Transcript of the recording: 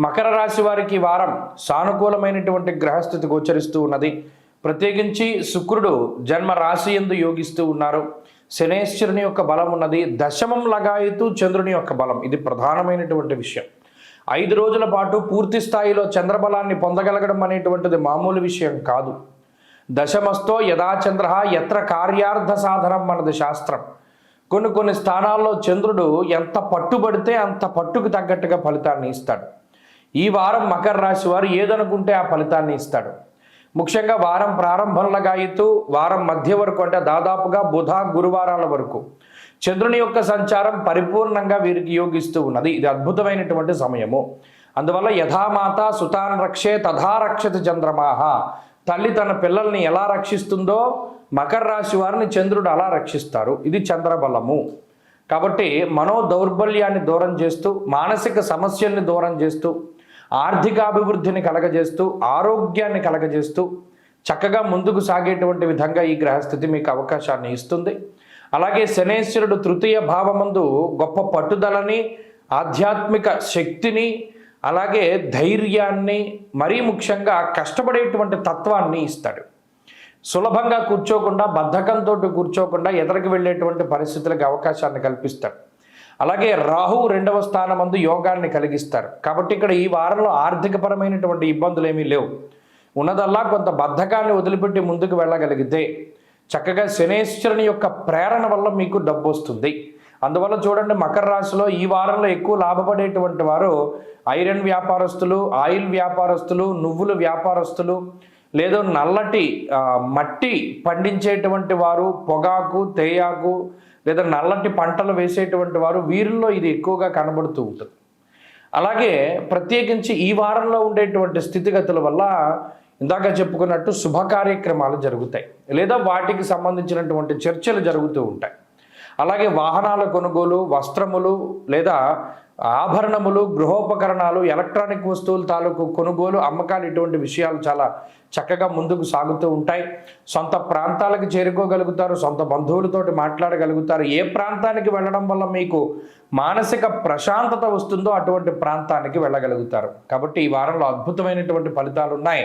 మకర రాశి వారికి వారం సానుకూలమైనటువంటి గ్రహస్థితి గోచరిస్తూ ఉన్నది. ప్రత్యేకించి శుక్రుడు జన్మ రాశి యందు యోగిస్తూ ఉన్నారు. శనేశ్వరుని యొక్క బలం ఉన్నది. దశమం లగాయతు చంద్రుని యొక్క బలం, ఇది ప్రధానమైనటువంటి విషయం. 5 రోజుల పాటు పూర్తి స్థాయిలో చంద్రబలాన్ని పొందగలగడం అనేటువంటిది మామూలు విషయం కాదు. దశమస్తో యథాచంద్ర యత్ర కార్యార్థ సాధనం అన్నది శాస్త్రం. కొన్ని స్థానాల్లో చంద్రుడు ఎంత పట్టుబడితే అంత పట్టుకు తగ్గట్టుగా ఫలితాన్ని ఇస్తాడు. ఈ వారం మకర రాశి వారు ఏదనుకుంటే ఆ ఫలితాన్ని ఇస్తాడు. ముఖ్యంగా వారం ప్రారంభంలాగా అయితూ వారం మధ్య వరకు, అంటే దాదాపుగా బుధ గురువారాల వరకు చంద్రుని యొక్క సంచారం పరిపూర్ణంగా వీరికి యోగిస్తూ ఉన్నది. ఇది అద్భుతమైనటువంటి సమయము. అందువల్ల యథామాత సుతాన్ రక్షే తథా రక్షతి చంద్రమాహ. తల్లి తన పిల్లల్ని ఎలా రక్షిస్తుందో మకర రాశి వారిని చంద్రుడు అలా రక్షిస్తారు. ఇది చంద్రబలము. కాబట్టి మనో దౌర్బల్యాన్ని దూరం చేస్తూ, మానసిక సమస్యల్ని దూరం చేస్తూ, ఆర్థికాభివృద్ధిని కలగజేస్తూ, ఆరోగ్యాన్ని కలగజేస్తూ చక్కగా ముందుకు సాగేటువంటి విధంగా ఈ గ్రహస్థితి మీకు అవకాశాన్ని ఇస్తుంది. అలాగే శనేశ్వరుడు తృతీయ భావమందు గొప్ప పట్టుదలని, ఆధ్యాత్మిక శక్తిని, అలాగే ధైర్యాన్ని, మరీ ముఖ్యంగా కష్టపడేటువంటి తత్వాన్ని ఇస్తాడు. సులభంగా కూర్చోకుండా, బద్ధకంతో కూర్చోకుండా ఎదరికి వెళ్ళేటువంటి పరిస్థితులకు అవకాశాన్ని కల్పిస్తాడు. అలాగే రాహు 2వ స్థానమందు యోగాన్ని కలిగిస్తారు. కాబట్టి ఇక్కడ ఈ వారంలో ఆర్థికపరమైనటువంటి ఇబ్బందులు ఏమీ లేవు. ఉన్నదల్లా కొంత బద్ధకాన్ని వదిలిపెట్టి ముందుకు వెళ్ళగలిగితే చక్కగా శనేశ్వరుని యొక్క ప్రేరణ వల్ల మీకు డబ్బు వస్తుంది. అందువల్ల చూడండి, మకర రాశిలో ఈ వారంలో ఎక్కువ లాభపడేటువంటి వారు ఐరన్ వ్యాపారస్తులు, ఆయిల్ వ్యాపారస్తులు, నువ్వుల వ్యాపారస్తులు, లేదా నల్లటి మట్టి పండించేటువంటి వారు, పొగాకు, తేయాకు, లేదా నల్లటి పంటలు వేసేటువంటి వారు, వీరిలో ఇది ఎక్కువగా కనబడుతూ ఉంటుంది. అలాగే ప్రత్యేకించి ఈ వారంలో ఉండేటువంటి స్థితిగతుల వల్ల ఇందాక చెప్పుకున్నట్టు శుభ కార్యక్రమాలు జరుగుతాయి, లేదా వాటికి సంబంధించినటువంటి చర్చలు జరుగుతూ ఉంటాయి. అలాగే వాహనాల కొనుగోలు, వస్త్రములు లేదా ఆభరణములు, గృహోపకరణాలు, ఎలక్ట్రానిక్ వస్తువుల తాలూకు కొనుగోలు, అమ్మకాలు, ఇటువంటి విషయాలు చాలా చక్కగా ముందుకు సాగుతూ ఉంటాయి. సొంత ప్రాంతాలకు చేరుకోగలుగుతారు, సొంత బంధువులతోటి మాట్లాడగలుగుతారు. ఏ ప్రాంతానికి వెళ్ళడం వల్ల మీకు మానసిక ప్రశాంతత వస్తుందో అటువంటి ప్రాంతానికి వెళ్ళగలుగుతారు. కాబట్టి ఈ వారంలో అద్భుతమైనటువంటి ఫలితాలు ఉన్నాయి.